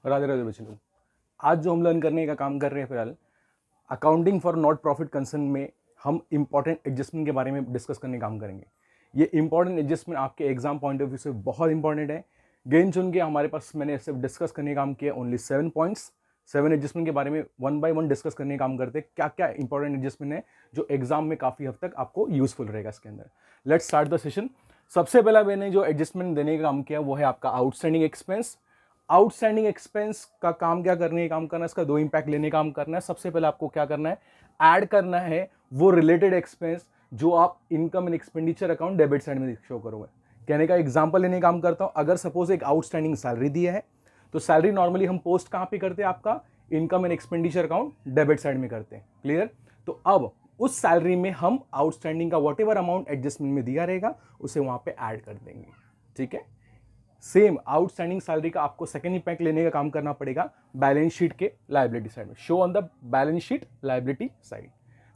राधे राधे बच्चे लोग। आज जो हम लर्न करने का काम कर रहे हैं फिलहाल accounting for not profit concern में हम इंपॉर्टेंट एडजस्टमेंट के बारे में डिस्कस करने का काम करेंगे। ये इंपॉर्टेंट एडजस्टमेंट आपके एग्जाम पॉइंट ऑफ व्यू से बहुत इंपॉर्टेंट है। गिन चुन के हमारे पास मैंने सिर्फ डिस्कस करने का काम किया ओनली 7 पॉइंट्स। 7 एडजस्टमेंट के बारे में 1 बाय 1 डिस्कस करने का काम करते हैं। क्या क्या इंपॉर्टेंट एडजस्टमेंट है जो एग्जाम में काफ़ी हद तक आपको यूजफुल रहेगा इसके अंदर। Let's start the session. सबसे पहला मैंने जो एडजस्टमेंट देने का काम किया वो है आपका आउटस्टैंडिंग एक्सपेंस। आउटस्टैंडिंग एक्सपेंस का काम क्या करने का काम करना है, इसका 2 इंपैक्ट लेने का काम करना है। सबसे पहले आपको क्या करना है, ऐड करना है वो रिलेटेड एक्सपेंस जो आप income and expenditure account debit side में शो करोगे। कहने का एग्जांपल लेने का काम करता हूं। अगर सपोज एक आउटस्टैंडिंग सैलरी दिया है तो सैलरी नॉर्मली हम पोस्ट कहां पे करते हैं, आपका income and expenditure account debit side में करते हैं। क्लियर। तो अब उस सैलरी में हम आउटस्टैंडिंग का वॉट एवर अमाउंट एडजस्टमेंट में दिया रहेगा उसे वहां पे ऐड कर देंगे। ठीक है। सेम आउटस्टैंडिंग सैलरी का आपको सेकंड इंपैक्ट लेने का काम करना पड़ेगा बैलेंस शीट के लायबिलिटी साइड में, show on the balance sheet liability side.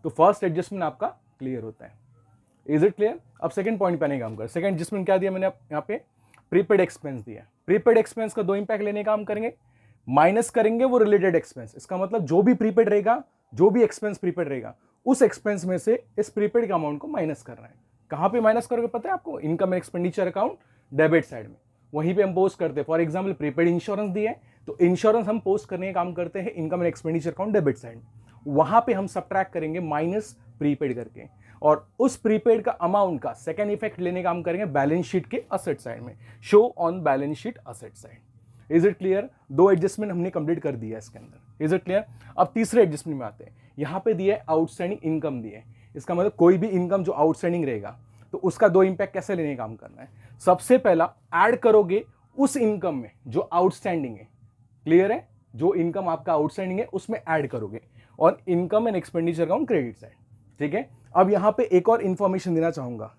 तो फर्स्ट एडजस्टमेंट आपका क्लियर होता है। Is it clear. अब सेकंड पॉइंट पे नहीं काम कर। सेकंड एडजस्टमेंट क्या दिया मैंने यहाँ पे, प्रीपेड एक्सपेंस दिया। प्रीपेड एक्सपेंस का 2 इंपैक्ट लेने का काम करेंगे। माइनस करेंगे वो रिलेटेड एक्सपेंस। इसका मतलब जो भी प्रीपेड रहेगा, जो भी एक्सपेंस प्रीपेड रहेगा, उस एक्सपेंस में से इस प्रीपेड के अमाउंट को माइनस करना है। कहां पे माइनस करोगे पता है आपको, income and expenditure account debit side में, वहीं पे हम पोस्ट करते हैं। फॉर एग्जांपल प्रीपेड इंश्योरेंस दिया है तो इंश्योरेंस हम पोस्ट करने का काम करते हैं income and expenditure account debit side में। वहां पे हम सबट्रैक्ट करेंगे माइनस प्रीपेड करके, और उस प्रीपेड का अमाउंट का सेकंड इफेक्ट लेने का काम करेंगे बैलेंस शीट के असेट साइड में, show on balance sheet asset side. Is it clear. 2 adjustment हमने कंप्लीट कर दिया है इसके अंदर। Is it clear. अब तीसरे एडजस्टमेंट में आते हैं। यहां पे दिया है आउटस्टैंडिंग इनकम दिया है। इसका मतलब कोई भी इनकम जो आउटस्टैंडिंग रहेगा तो उसका 2 इंपैक्ट कैसे लेने का काम करना है। सबसे पहला ऐड करोगे उस इनकम में जो आउटस्टैंडिंग है। क्लियर है। जो इनकम आपका आउटस्टैंडिंग है उसमें ऐड करोगे, और income and expenditure account credit side. ठीक है। अब यहां पे एक और इंफॉर्मेशन देना चाहूंगा।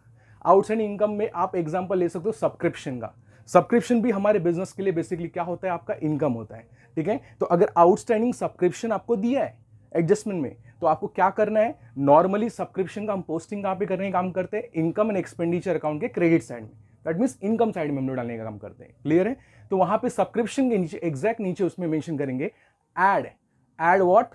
आउटस्टैंडिंग इनकम में आप एग्जांपल ले सकते हो सब्सक्रिप्शन का। सब्सक्रिप्शन भी हमारे बिजनेस के लिए बेसिकली क्या होता है, आपका इनकम होता है। ठीक है। तो अगर आउटस्टैंडिंग सब्सक्रिप्शन आपको दिया है एडजस्टमेंट में तो आपको क्या करना है, नॉर्मली सब्सक्रिप्शन का हम पोस्टिंग कहां पे करने का काम करते हैं, इनकम एंड एक्सपेंडिचर अकाउंट के क्रेडिट साइड में। दैट मींस इनकम साइड में हम लोग डालने का काम करते हैं। क्लियर है। तो वहां पे सब्सक्रिप्शन के नीचे एग्जैक्ट नीचे उसमें मेंशन करेंगे ऐड व्हाट,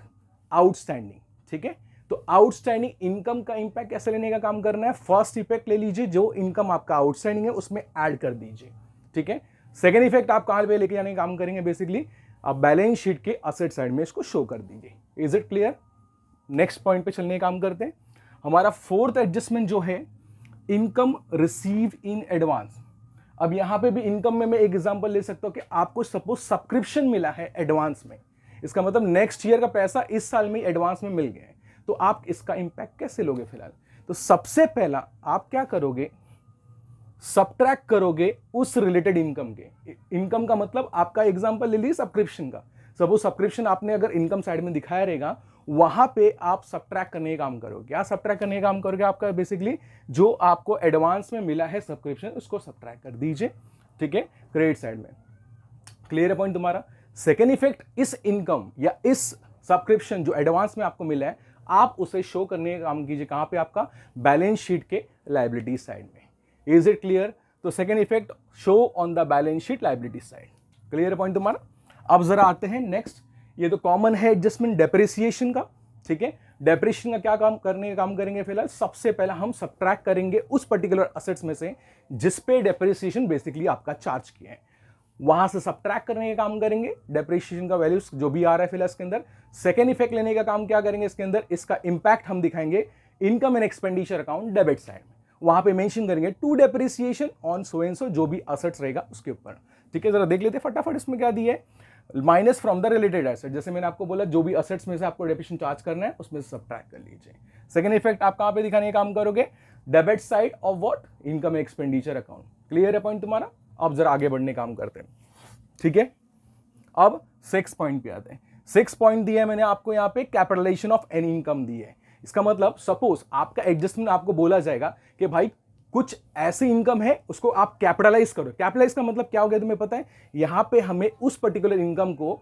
आउटस्टैंडिंग। ठीक है। तो आउटस्टैंडिंग इनकम का इंपैक्ट कैसे लेने का काम करना है, फर्स्ट इफेक्ट ले लीजिए, जो इनकम आपका आउटस्टैंडिंग है उसमें ऐड कर दीजिए। ठीक है। सेकंड इफेक्ट आप कहां पे लेके जाने का काम करेंगे, बेसिकली आप बैलेंस शीट के असेट साइड में इसको शो कर दीजिए। Is it clear. Next point पे चलने का काम करते हैं। हमारा फोर्थ एडजस्टमेंट जो है इनकम रिसीव इन एडवांस। अब यहां पे भी इनकम में मैं एक एग्जांपल ले सकता हूं कि आपको सपोज सब्सक्रिप्शन मिला है एडवांस में, इसका मतलब नेक्स्ट ईयर का पैसा इस साल में एडवांस में मिल गया है, तो आप इसका इंपैक्ट कैसे लोगे फिलहाल। तो सबसे पहला आप क्या करोगे, सबट्रैक्ट करोगे उस रिलेटेड इनकम के। इनकम का मतलब आपका एग्जांपल ले लीजिए सब्सक्रिप्शन का। सपोज सब्सक्रिप्शन आपने अगर इनकम साइड में दिखाया रहेगा, वहां पे आप सबट्रैक्ट करने का काम करोगे। क्या सबट्रैक्ट करने का काम करोगे, आपका बेसिकली जो आपको एडवांस में मिला है सब्सक्रिप्शन उसको सबट्रैक्ट कर दीजिए। ठीक है। क्रेडिट साइड में। क्लियर है पॉइंट तुम्हारा। सेकेंड इफेक्ट, इस इनकम या इस सब्सक्रिप्शन जो एडवांस में आपको मिला है आप उसे शो करने का काम कीजिए कहां पे, आपका बैलेंस शीट के लायबिलिटी साइड में। Is it clear. तो second effect show on the balance sheet liability side. Clear point तुम्हारा। अब जरा आते हैं नेक्स्ट। ये तो कॉमन है एडजस्टमेंट डेप्रिसिएशन का। ठीक है। डेप्रिसिएशन का क्या काम करने का काम करेंगे फिलहाल, सबसे पहला हम सबट्रैक्ट करेंगे उस पर्टिकुलर असेट्स में से जिस पे डेप्रिसिएशन बेसिकली आपका चार्ज किया है, वहां से सबट्रैक्ट करने का काम करेंगे डेप्रिसिएशन का वैल्यूज जो भी आ रहा है फिलहाल इसके अंदर। सेकेंड इफेक्ट लेने का काम क्या करेंगे इसके अंदर, इसका इंपैक्ट हम दिखाएंगे income and expenditure account debit side में। वहां पे मेंशन करेंगे to depreciation on so and so, जो भी असेट्स रहेगा उसके ऊपर। ठीक है। जरा देख लेते फटाफट इसमें क्या दिया है, minus from the related asset. जैसे मैंने आपको बोला जो भी असेट्स में से आपको डेप्रिसिएशन चार्ज करना है उसमें से सबट्रैक्ट कर लीजिए। सेकंड इफेक्ट आप कहां पे दिखाने का काम करोगे, debit side of what, income expenditure account. Clear है पॉइंट तुम्हारा। अब जरा आगे बढ़ने का काम करते हैं। ठीक है। अब 6 पॉइंट पे आते हैं। 6 पॉइंट दिया है मैंने आपको यहां पे, कैपिटलाइजेशन ऑफ एनी इनकम दी है। इसका मतलब सपोज आपका एडजस्टमेंट आपको बोला जाएगा कि भाई कुछ ऐसी इनकम है उसको आप कैपिटलाइज करो। कैपिटलाइज का मतलब क्या हो गया तुम्हें पता है, यहां पे हमें उस पर्टिकुलर इनकम को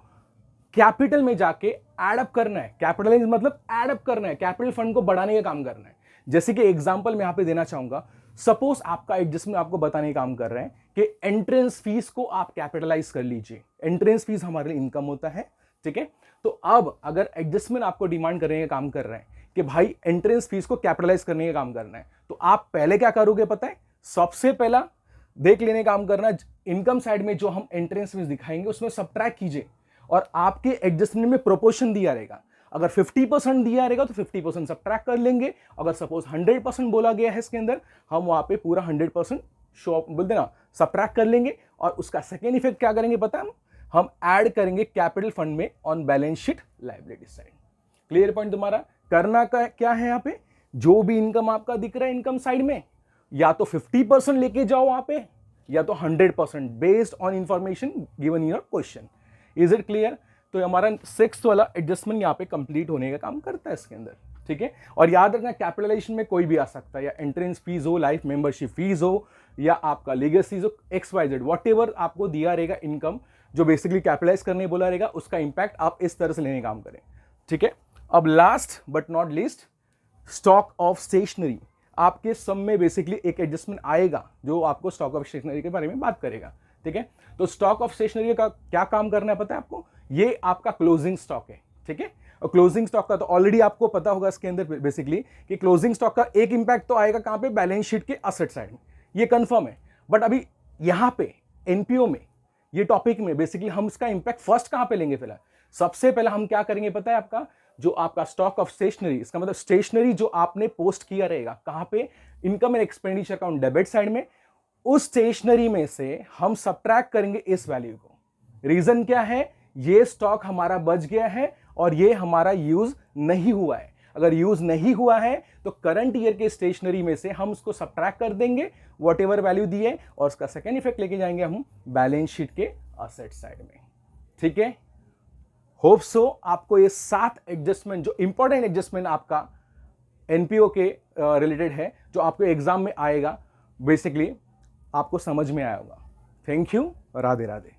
कैपिटल में जाके एड अप करना है। कैपिटलाइज मतलब एड अप करना है, कैपिटल फंड को बढ़ाने का काम करना है। जैसे कि एग्जांपल मैं यहां पे देना चाहूंगा, सपोज आपका एडजस्टमेंट आपको बताने का काम कर रहे हैं कि एंट्रेंस फीस को आप कैपिटलाइज कर लीजिए। एंट्रेंस फीस हमारे लिए इनकम होता है, ठीक है। तो अब अगर एडजस्टमेंट आपको डिमांड करने का काम कर रहे हैं कि भाई एंट्रेंस फीस को कैपिटलाइज करने का काम करना है, तो आप पहले क्या करोगे पता है? सबसे पहला देख लेने का काम करना, इनकम साइड में जो हम एंट्रेंस फीस दिखाएंगे उसमें सबट्रैक्ट कीजिए और आपके एडजस्टमेंट में प्रोपोर्शन दिया रहेगा। अगर 50% दिया रहेगा तो 50% सबट्रैक्ट कर लेंगे। अगर सपोज 100% बोला गया है इसके अंदर, हम वहां पे पूरा 100% शो बोलते ना सबट्रैक्ट कर लेंगे। और उसका सेकेंड इफेक्ट क्या करेंगे पता है? हम ऐड करेंगे कैपिटल फंड में on balance sheet liability side. Clear point तुम्हारा? करना का क्या है यहाँ पे? जो भी इनकम आपका दिख रहा है इनकम साइड में, या तो 50% लेके जाओ वहां पे, या तो 100% based on information given in your question. Is it clear? तो हमारा 6th वाला एडजस्टमेंट यहाँ पे कंप्लीट होने का काम करता है इसके अंदर, ठीक है। और याद रखना कैपिटलाइजेशन में कोई भी आ सकता है, या एंट्रेंस फीस हो, लाइफ मेंबरशिप फीस हो, या आपका लीगेसीज हो, XYZ वॉट एवर आपको दिया रहेगा इनकम जो बेसिकली कैपिटलाइज करने बोला रहेगा, उसका इंपैक्ट आप इस तरह से लेने का काम करें, ठीक है। अब last but not least, stock of stationery. आपके सम में बेसिकली एक एडजस्टमेंट आएगा जो आपको स्टॉक ऑफ स्टेशनरी के बारे में बात करेगा, ठीक है। तो स्टॉक ऑफ स्टेशनरी का क्या काम करना है पता है आपको? ये आपका क्लोजिंग स्टॉक है, ठीक है। और क्लोजिंग स्टॉक का तो ऑलरेडी आपको पता होगा इसके अंदर बेसिकली कि क्लोजिंग स्टॉक का एक इंपैक्ट तो आएगा कहां पे? बैलेंस शीट के असेट साइड में, ये कंफर्म है। बट अभी यहां पे एनपीओ में ये टॉपिक में बेसिकली हम इसका इंपैक्ट फर्स्ट कहां पे लेंगे? फिलहाल सबसे पहले हम क्या करेंगे पता है आपका? जो आपका स्टॉक ऑफ स्टेशनरी, इसका मतलब स्टेशनरी जो आपने पोस्ट किया रहेगा कहां पे? Income and expenditure account debit side में। उस स्टेशनरी में से हम सबट्रैक्ट करेंगे इस वैल्यू को। रीजन क्या है? ये स्टॉक हमारा बच गया है और ये हमारा यूज नहीं हुआ है। अगर यूज नहीं हुआ है तो करंट ईयर के स्टेशनरी में से हम उसको सबट्रैक्ट कर देंगे वॉट एवर वैल्यू दिए, और उसका सेकेंड इफेक्ट लेके जाएंगे हम बैलेंस शीट के असेट साइड में, ठीक है। होप सो आपको ये 7 एडजस्टमेंट, जो इंपॉर्टेंट एडजस्टमेंट आपका एनपीओ के रिलेटेड है, जो आपको एग्जाम में आएगा, बेसिकली आपको समझ में आया होगा। Thank you, Radhe Radhe.